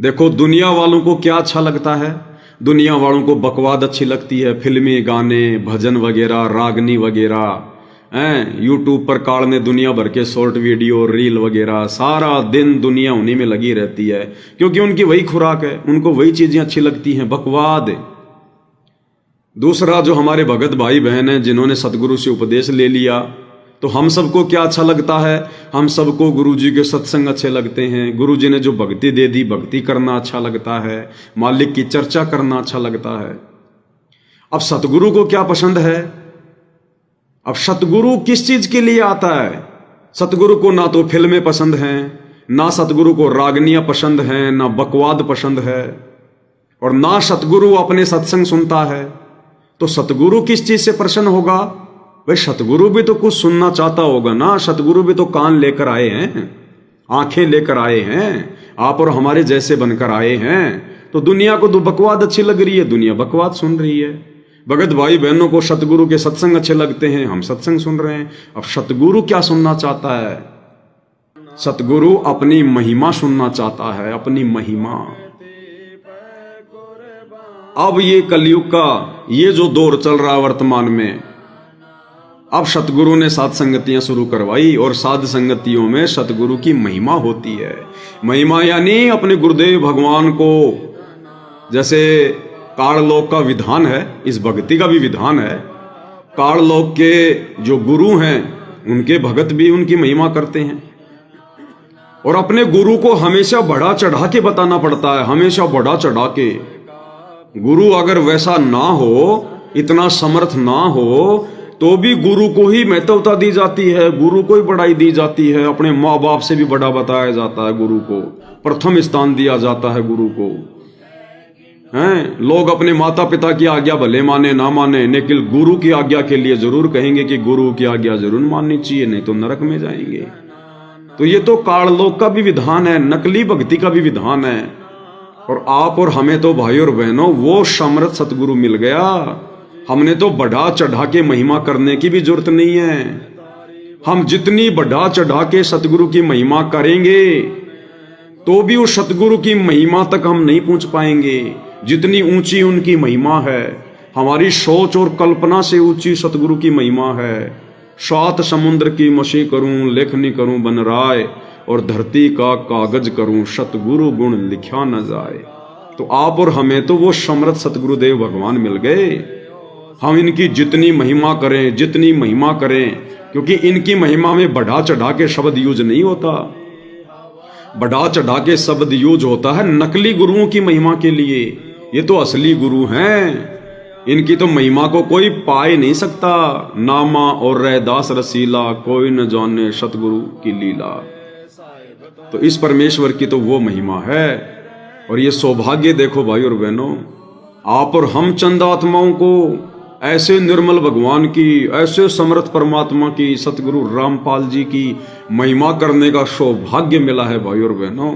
देखो दुनिया वालों को क्या अच्छा लगता है, दुनिया वालों को बकवाद अच्छी लगती है, फिल्में, गाने, भजन वगैरह, रागनी वगैरह हैं। यूट्यूब पर काढ़ने दुनिया भर के शॉर्ट वीडियो, रील वगैरह, सारा दिन दुनिया उन्हीं में लगी रहती है, क्योंकि उनकी वही खुराक है, उनको वही चीजें अच्छी लगती हैं, बकवाद। दूसरा, जो हमारे भगत भाई बहन हैं जिन्होंने सतगुरु से उपदेश ले लिया, तो हम सबको क्या अच्छा लगता है, हम सबको गुरु जी के सत्संग अच्छे लगते हैं, गुरु जी ने जो भक्ति दे दी, भक्ति करना अच्छा लगता है, मालिक की चर्चा करना अच्छा लगता है। अब सतगुरु को क्या पसंद है, अब सतगुरु किस चीज के लिए आता है। सतगुरु को ना तो फिल्में पसंद हैं, ना सतगुरु को रागनियां पसंद हैं, ना बकवाद पसंद है, और ना सतगुरु अपने सत्संग सुनता है। तो सतगुरु किस चीज से प्रसन्न होगा भाई, सतगुरु भी तो कुछ सुनना चाहता होगा ना, सतगुरु भी तो कान लेकर आए हैं, आंखें लेकर आए हैं, आप और हमारे जैसे बनकर आए हैं। तो दुनिया को तो बकवाद अच्छी लग रही है, दुनिया बकवाद सुन रही है। भगत भाई बहनों को सतगुरु के सत्संग अच्छे लगते हैं, हम सत्संग सुन रहे हैं। अब सतगुरु क्या सुनना चाहता है, सतगुरु अपनी महिमा सुनना चाहता है, अपनी महिमा। अब ये कलयुग का ये जो दौर चल रहा है वर्तमान में, अब सतगुरु ने साध संगतियां शुरू करवाई, और साध संगतियों में सतगुरु की महिमा होती है। महिमा यानी अपने गुरुदेव भगवान को, जैसे काललोक का विधान है, इस भक्ति का भी विधान है। काललोक के जो गुरु हैं उनके भगत भी उनकी महिमा करते हैं, और अपने गुरु को हमेशा बढ़ा चढ़ा के बताना पड़ता है, हमेशा बढ़ा चढ़ा के। गुरु अगर वैसा ना हो, इतना समर्थ ना हो, तो भी गुरु को ही महत्वता दी जाती है, गुरु को ही बढ़ाई दी जाती है। अपने माँ बाप से भी बड़ा बताया जाता है, गुरु को प्रथम स्थान दिया जाता है। गुरु को हैं लोग अपने माता पिता की आज्ञा भले माने ना माने, लेकिन गुरु की आज्ञा के लिए जरूर कहेंगे कि गुरु की आज्ञा जरूर माननी चाहिए, नहीं तो नरक में जाएंगे। तो ये तो काललोक का भी विधान है, नकली भक्ति का भी विधान है। और आप और हमें तो भाई और बहनों वो समर्थ सतगुरु मिल गया, हमने तो बढ़ा चढ़ा के महिमा करने की भी जरूरत नहीं है। हम जितनी बढ़ा चढ़ा के सतगुरु की महिमा करेंगे तो भी उस सतगुरु की महिमा तक हम नहीं पहुंच पाएंगे, जितनी ऊंची उनकी महिमा है। हमारी सोच और कल्पना से ऊंची सतगुरु की महिमा है। 7 समुद्र की मछी करूं, लेखनी करूं बन राय, और धरती का कागज करूं, सतगुरु गुण लिखा न जाए। तो आप और हमें तो वो समर्थ सतगुरुदेव भगवान मिल गए। हम इनकी जितनी महिमा करें, जितनी महिमा करें, क्योंकि इनकी महिमा में बढ़ा चढ़ा के शब्द यूज नहीं होता, बढ़ा चढ़ा के शब्द यूज होता है नकली गुरुओं की महिमा के लिए। ये तो असली गुरु हैं, इनकी तो महिमा को कोई पा ही नहीं सकता। नामा और रैदास रसीला, कोई न जाने सतगुरु की लीला। तो इस परमेश्वर की तो वो महिमा है। और ये सौभाग्य देखो भाई और बहनों, आप और हम चंद आत्माओं को ऐसे निर्मल भगवान की, ऐसे समर्थ परमात्मा की, सतगुरु रामपाल जी की महिमा करने का सौभाग्य मिला है भाई और बहनों।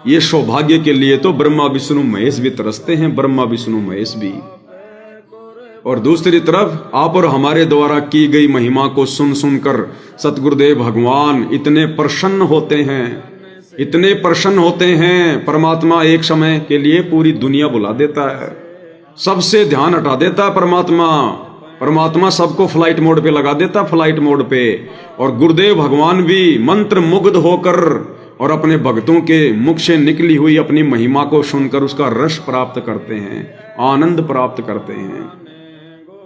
ये सौभाग्य के लिए तो ब्रह्मा विष्णु महेश भी तरसते हैं, ब्रह्मा विष्णु महेश भी। और दूसरी तरफ आप और हमारे द्वारा की गई महिमा को सुन सुनकर सतगुरुदेव भगवान इतने प्रसन्न होते हैं, इतने प्रसन्न होते हैं। परमात्मा एक समय के लिए पूरी दुनिया बुला देता है, सबसे ध्यान हटा देता है परमात्मा। परमात्मा सबको फ्लाइट मोड पे लगा देता, फ्लाइट मोड पे। और गुरुदेव भगवान भी मंत्र मुग्ध होकर और अपने भक्तों के मुख से निकली हुई अपनी महिमा को सुनकर उसका रस प्राप्त करते हैं, आनंद प्राप्त करते हैं।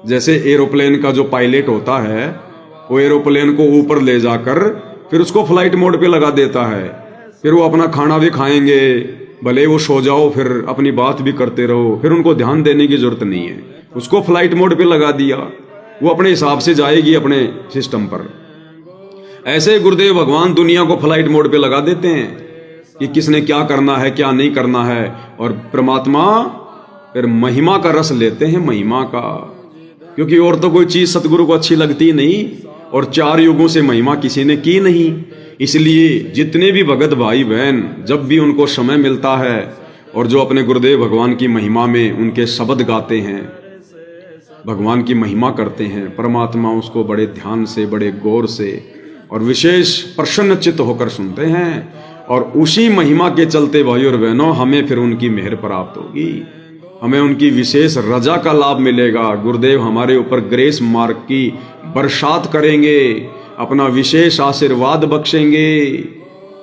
जैसे एरोप्लेन का जो पायलट होता है, वो एरोप्लेन को ऊपर ले जाकर फिर उसको फ्लाइट मोड पे लगा देता है, फिर वो अपना खाना भी खाएंगे, भले वो सो जाओ, फिर अपनी बात भी करते रहो, फिर उनको ध्यान देने की जरूरत नहीं है। उसको फ्लाइट मोड पे लगा दिया, वो अपने हिसाब से जाएगी अपने सिस्टम पर। ऐसे गुरुदेव भगवान दुनिया को फ्लाइट मोड पे लगा देते हैं कि किसने क्या करना है, क्या नहीं करना है। और परमात्मा फिर महिमा का रस लेते हैं, महिमा का, क्योंकि और तो कोई चीज सतगुरु को अच्छी लगती नहीं, और 4 युगों से महिमा किसी ने की नहीं। इसलिए जितने भी भगत भाई बहन, जब भी उनको समय मिलता है और जो अपने गुरुदेव भगवान की महिमा में उनके शब्द गाते हैं, भगवान की महिमा करते हैं, परमात्मा उसको बड़े ध्यान से, बड़े गौर से और विशेष प्रसन्नचित्त होकर सुनते हैं। और उसी महिमा के चलते भाई और बहनों हमें फिर उनकी मेहर प्राप्त होगी, हमें उनकी विशेष रजा का लाभ मिलेगा। गुरुदेव हमारे ऊपर ग्रेस मार्ग की बरसात करेंगे, अपना विशेष आशीर्वाद बख्शेंगे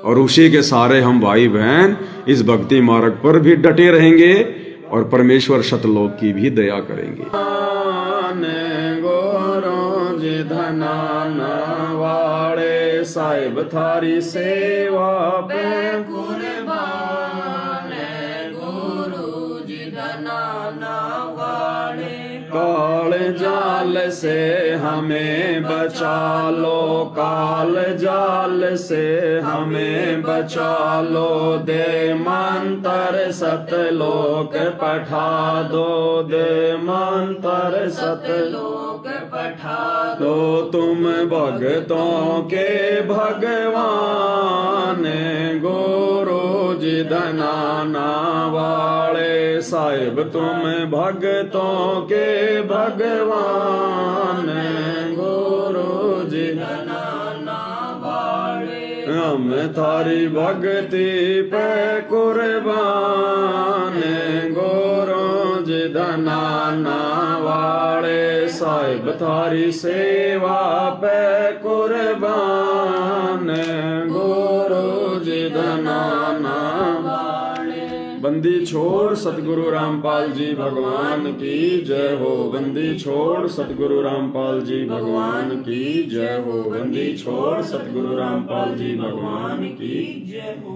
और उसी के सहारे हम भाई बहन इस भक्ति मार्ग पर भी डटे रहेंगे और परमेश्वर सतलोक की भी दया करेंगे। धनाना वाले साहिब थारी सेवा पे कुर्बान गुरु जी धनाना वाले। काल जाल से हमें बचा लो, काल जाल से हमें बचा लो, दे मंत्र सतलोक पठा दो, दे मंत्र सतलोक पठा दो। तुम भक्तों के भगवान गुरु जी धनाना वाले साहिब, तुम भक्तों के भगवान गुरु जी धनाना वाले। हम थारी भक्ति पे कुर्बान गुरु जी धनाना वाले साहिब, थारी सेवा पे कुर्बान गुरु जी धनाना वाले। बंदी छोड़ सतगुरु रामपाल जी भगवान की जय हो, बंदी छोड़ सतगुरु रामपाल जी भगवान की जय हो, बंदी छोड़ सतगुरु रामपाल जी भगवान की जय हो।